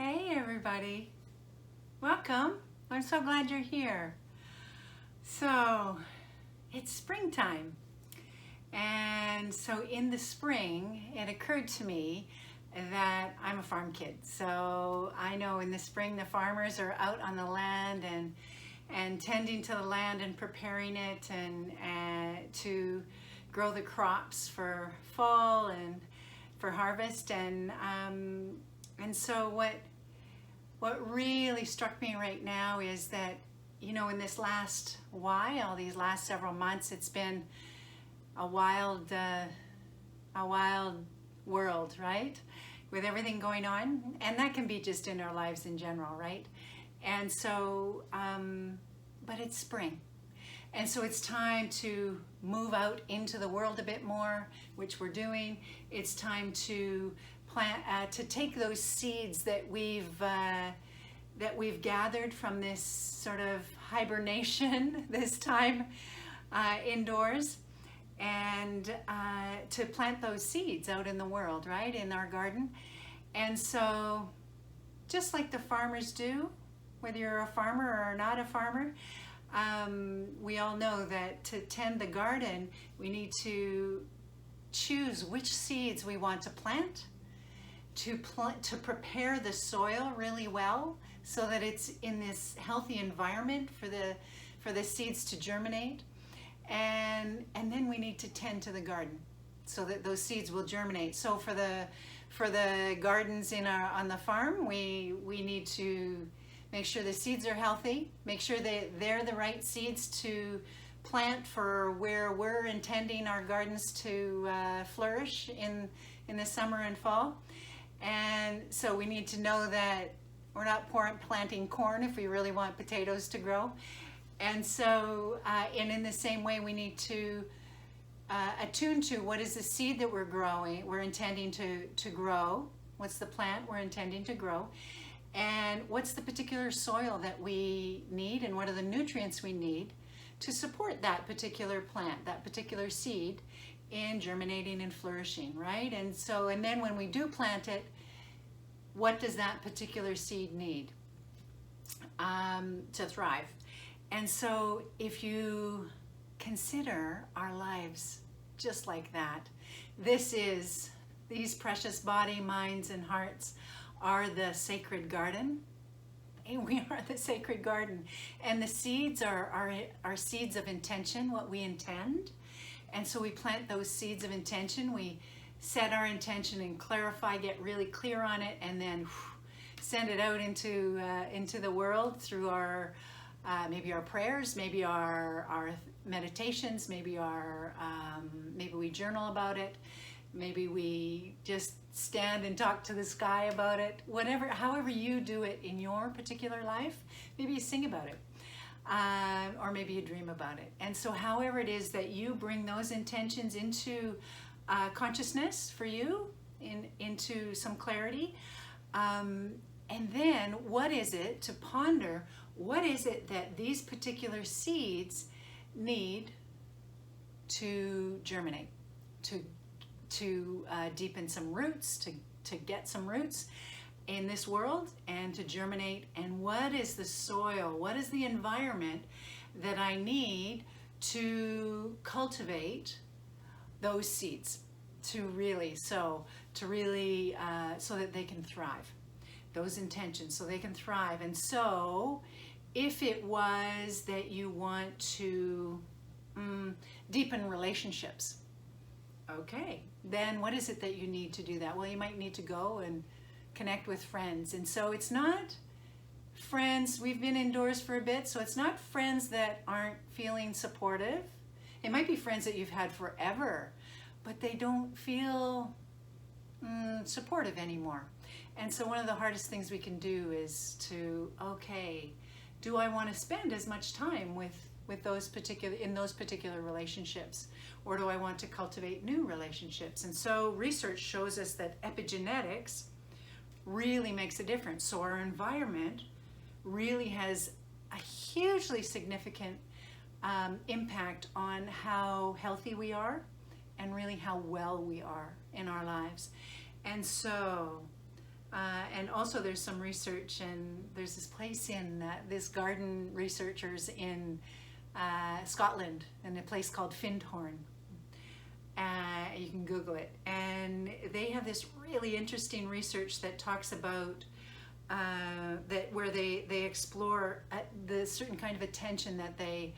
Hey everybody, welcome. I'm so glad you're here. So it's springtime, and so in the spring it occurred to me that I'm a farm kid. So I know in the spring the farmers are out on the land and tending to the land and preparing it and to grow the crops for fall and for harvest. And so what really struck me right now is that, you know, in this last while, these last several months, it's been a wild world, right? With everything going on, and that can be just in our lives in general, right? And so, but it's spring. And so it's time to move out into the world a bit more, which we're doing. It's time to plant, to take those seeds that we've gathered from this sort of hibernation, this time indoors, and to plant those seeds out in the world, right, in our garden. And so, just like the farmers do, whether you're a farmer or not a farmer, we all know that to tend the garden, we need to choose which seeds we want to plant, to prepare the soil really well so that it's in this healthy environment for the seeds to germinate, and then we need to tend to the garden so that those seeds will germinate. So for the gardens on the farm, we need to make sure the seeds are healthy, make sure that they're the right seeds to plant for where we're intending our gardens to flourish in the summer and fall. And so we need to know that we're not planting corn if we really want potatoes to grow. And so, and in the same way, we need to attune to what is the seed that we're intending to grow, what's the plant we're intending to grow, and what's the particular soil that we need, and what are the nutrients we need to support that particular plant, that particular seed in germinating and flourishing, right? And so, and then when we do plant it, what does that particular seed need to thrive? And so if you consider our lives just like that, these precious body, minds, and hearts are the sacred garden. We are the sacred garden. And the seeds are seeds of intention, what we intend. And so we plant those seeds of intention. We set our intention and clarify, get really clear on it, and then send it out into the world through our maybe our prayers, maybe our meditations, maybe we journal about it, maybe we just stand and talk to the sky about it. However you do it in your particular life, maybe you sing about it. Or maybe you dream about it. And so however it is that you bring those intentions into consciousness for you, into some clarity, and then what is it to ponder, what is it that these particular seeds need to germinate, to deepen some roots, to get some roots in this world and to germinate, and what is the soil, what is the environment that I need to cultivate those seeds to really so that they can thrive, those intentions so they can thrive. And so if it was that you want to deepen relationships, okay, then what is it that you need to do that? Well, you might need to go and connect with friends. And so it's not friends, we've been indoors for a bit, so it's not friends that aren't feeling supportive. It might be friends that you've had forever, but they don't feel supportive anymore. And so one of the hardest things we can do is to, okay, do I want to spend as much time in those particular relationships, or do I want to cultivate new relationships? And so research shows us that epigenetics really makes a difference. So our environment really has a hugely significant impact on how healthy we are and really how well we are in our lives. And so And also there's some research, and there's this place in this garden researchers in Scotland, in a place called Findhorn. You can Google it, and they have this really interesting research that talks about that where they explore the certain kind of attention that they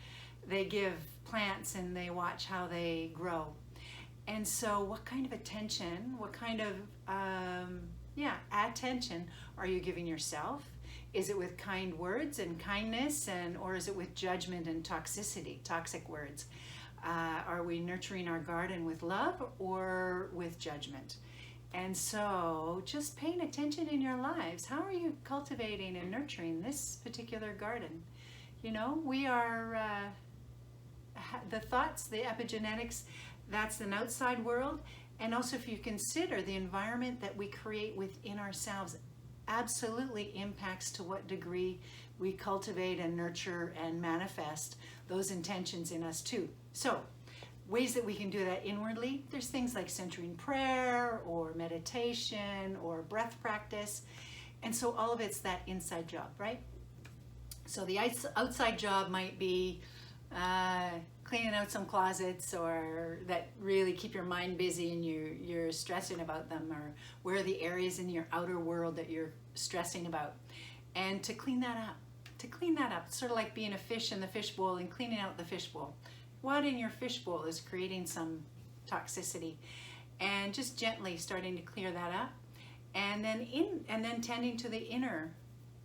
give plants, and they watch how they grow. And so what kind of attention, what kind of attention are you giving yourself? Is it with kind words and kindness, or is it with judgment and toxic words? Are we nurturing our garden with love or with judgment? And so just paying attention in your lives. How are you cultivating and nurturing this particular garden? You know, we are, the thoughts, the epigenetics, that's an outside world. And also if you consider the environment that we create within ourselves absolutely impacts to what degree we cultivate and nurture and manifest those intentions in us too. So ways that we can do that inwardly, there's things like centering prayer or meditation or breath practice. And so all of it's that inside job, right? So the outside job might be cleaning out some closets, or that really keep your mind busy and you're stressing about them, or where are the areas in your outer world that you're stressing about. And to clean that up, sort of like being a fish in the fishbowl and cleaning out the fishbowl. What in your fishbowl is creating some toxicity, and just gently starting to clear that up, and then tending to the inner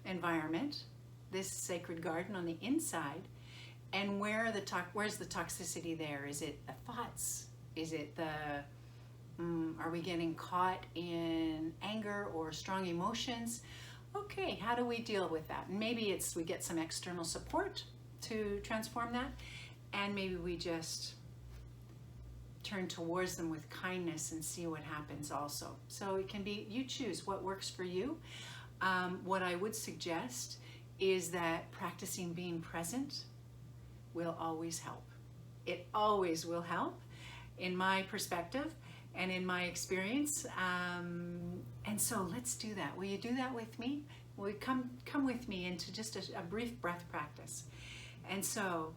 environment, this sacred garden on the inside. And where's the toxicity there? Is it the thoughts? Is it are we getting caught in anger or strong emotions? Okay, how do we deal with that? And maybe we get some external support to transform that. And maybe we just turn towards them with kindness and see what happens also. So it can be, you choose what works for you. What I would suggest is that practicing being present will always help. It always will help, in my perspective and in my experience. And so let's do that. Will you do that with me? Will you come with me into just a brief breath practice? And so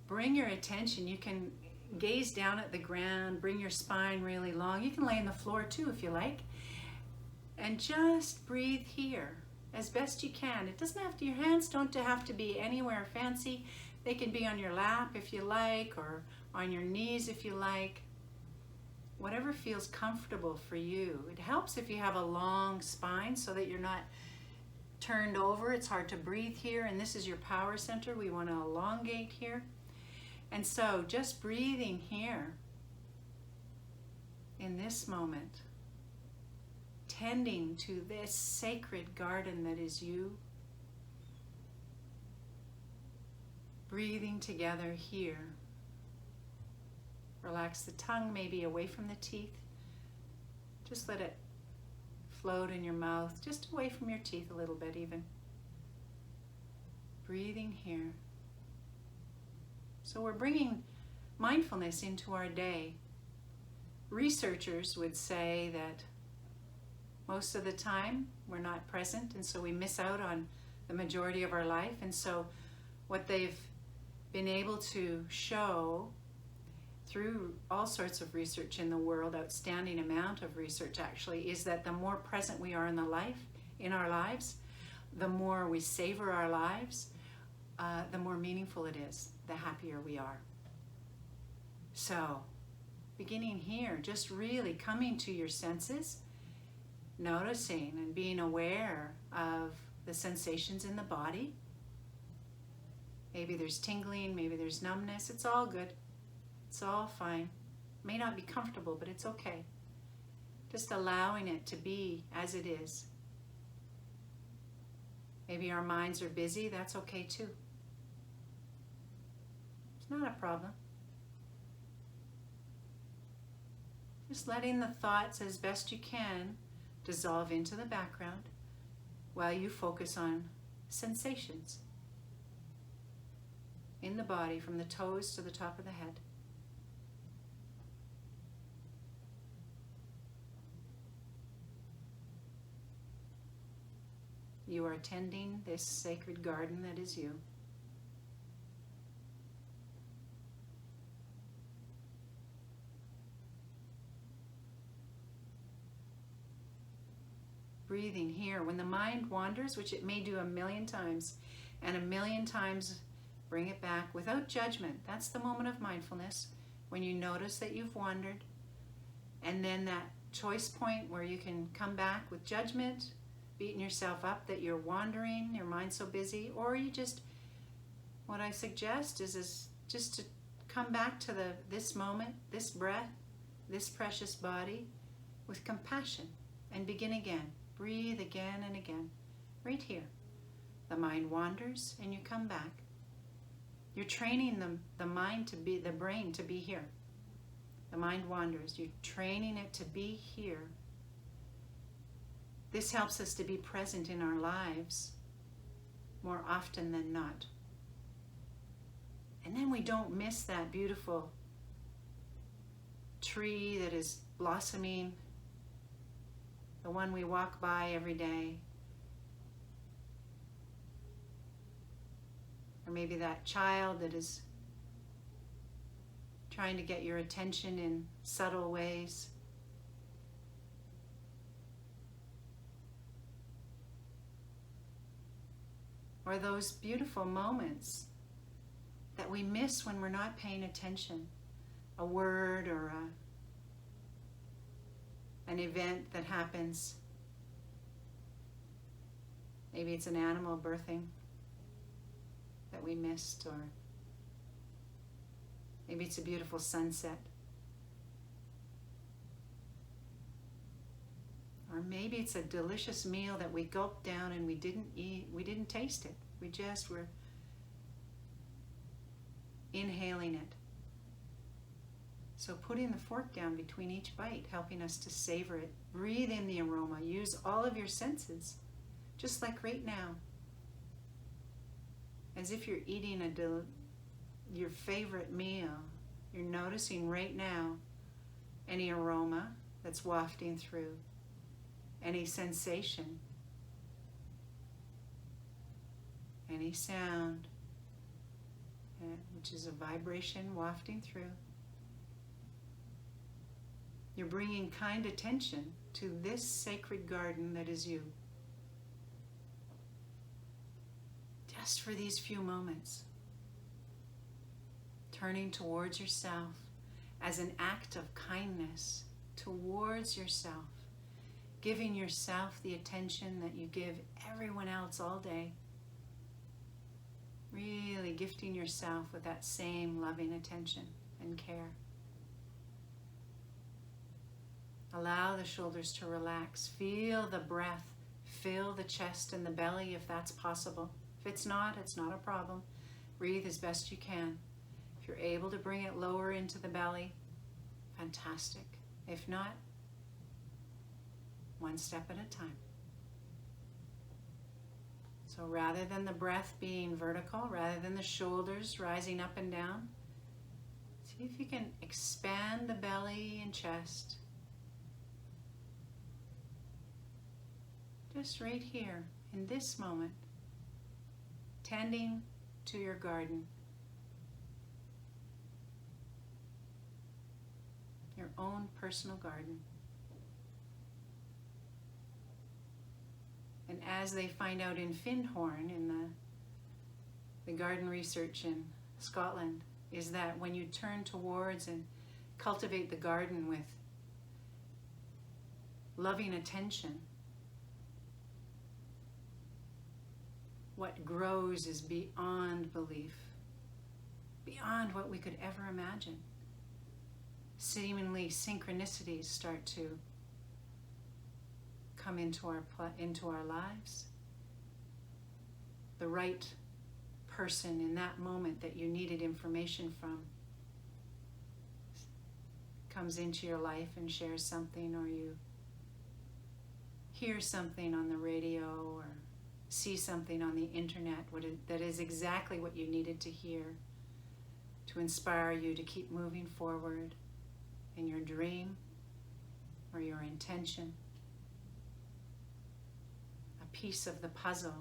bring your attention. You can gaze down at the ground, bring your spine really long. You can lay on the floor too if you like. And just breathe here as best you can. It doesn't have to, your hands don't have to be anywhere fancy. They can be on your lap if you like, or on your knees if you like. Whatever feels comfortable for you. It helps if you have a long spine so that you're not turned over. It's hard to breathe here, and this is your power center. We want to elongate here. And so just breathing here in this moment, tending to this sacred garden that is you. Breathing together here. Relax the tongue, maybe away from the teeth. Just let it float in your mouth, just away from your teeth a little bit even. Breathing here. So we're bringing mindfulness into our day. Researchers would say that most of the time we're not present, and so we miss out on the majority of our life. And so what they've been able to show through all sorts of research in the world, outstanding amount of research actually, is that the more present we are in our lives, the more we savor our lives, the more meaningful it is, the happier we are. So, beginning here, just really coming to your senses, noticing and being aware of the sensations in the body. Maybe there's tingling, maybe there's numbness. It's all good. It's all fine. May not be comfortable, but it's okay. Just allowing it to be as it is. Maybe our minds are busy. That's okay too. It's not a problem. Just letting the thoughts as best you can dissolve into the background while you focus on sensations in the body from the toes to the top of the head. You are tending this sacred garden that is you. Breathing here. When the mind wanders, which it may do 1,000,000 times, and 1,000,000 times bring it back without judgment. That's the moment of mindfulness, when you notice that you've wandered, and then that choice point where you can come back with judgment, beating yourself up that you're wandering, your mind's so busy, or you just, what I suggest is just to come back to this moment, this breath, this precious body with compassion, and begin again. Breathe again and again, right here. The mind wanders and you come back. You're training the mind to be, the brain to be here. The mind wanders. You're training it to be here. This helps us to be present in our lives more often than not. And then we don't miss that beautiful tree that is blossoming, the one we walk by every day. Or maybe that child that is trying to get your attention in subtle ways. Or those beautiful moments that we miss when we're not paying attention. A word or an event that happens. Maybe it's an animal birthing that we missed, or maybe it's a beautiful sunset. Or maybe it's a delicious meal that we gulped down and we didn't eat, we didn't taste it. We just were inhaling it. So putting the fork down between each bite, helping us to savor it. Breathe in the aroma. Use all of your senses, just like right now. As if you're eating your favorite meal. You're noticing right now any aroma that's wafting through, any sensation, any sound, which is a vibration wafting through. You're bringing kind attention to this sacred garden that is you. Just for these few moments. Turning towards yourself as an act of kindness towards yourself. Giving yourself the attention that you give everyone else all day. Really gifting yourself with that same loving attention and care. Allow the shoulders to relax. Feel the breath. Fill the chest and the belly if that's possible. If it's not a problem. Breathe as best you can. If you're able to bring it lower into the belly, fantastic. If not, one step at a time. So rather than the breath being vertical, rather than the shoulders rising up and down, see if you can expand the belly and chest. Just right here, in this moment, tending to your garden, your own personal garden. And as they find out in Findhorn, in the garden research in Scotland, is that when you turn towards and cultivate the garden with loving attention, what grows is beyond belief, beyond what we could ever imagine. Seemingly synchronicities start to come into our lives. The right person in that moment that you needed information from comes into your life and shares something, or you hear something on the radio or see something on the internet that is exactly what you needed to hear to inspire you to keep moving forward in your dream or your intention. A piece of the puzzle.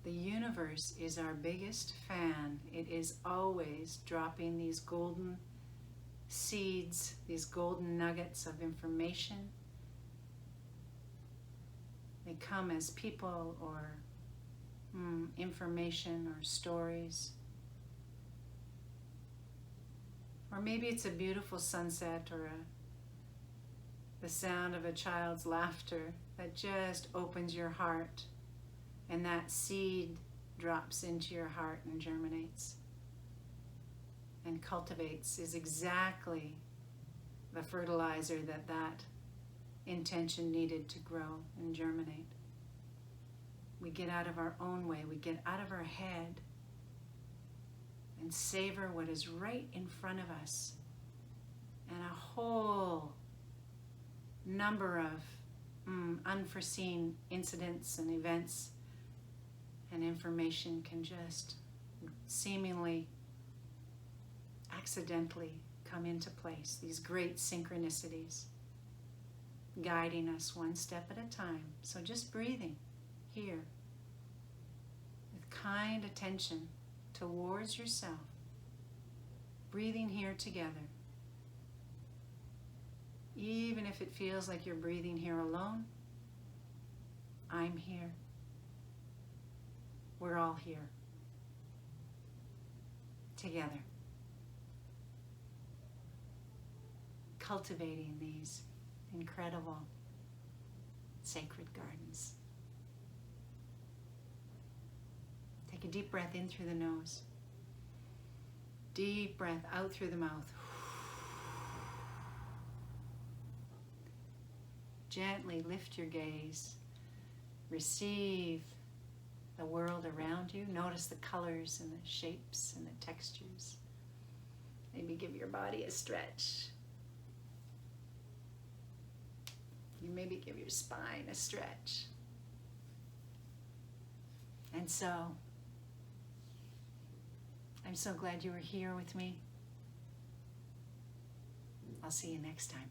The universe is our biggest fan. It is always dropping these golden seeds, these golden nuggets of information. They come as people or information or stories. Or maybe it's a beautiful sunset or the sound of a child's laughter that just opens your heart, and that seed drops into your heart and germinates and cultivates, is exactly the fertilizer that intention needed to grow and germinate. We get out of our own way, we get out of our head and savor what is right in front of us. And a whole number of unforeseen incidents and events and information can just seemingly accidentally come into place. These great synchronicities guiding us one step at a time. So just breathing here with kind attention towards yourself, breathing here together. Even if it feels like you're breathing here alone, I'm here. We're all here together, cultivating these incredible sacred gardens. Take a deep breath in through the nose. Deep breath out through the mouth. Gently lift your gaze. Receive the world around you. Notice the colors and the shapes and the textures. Maybe give your body a stretch. You maybe give your spine a stretch. And so, I'm so glad you were here with me. I'll see you next time.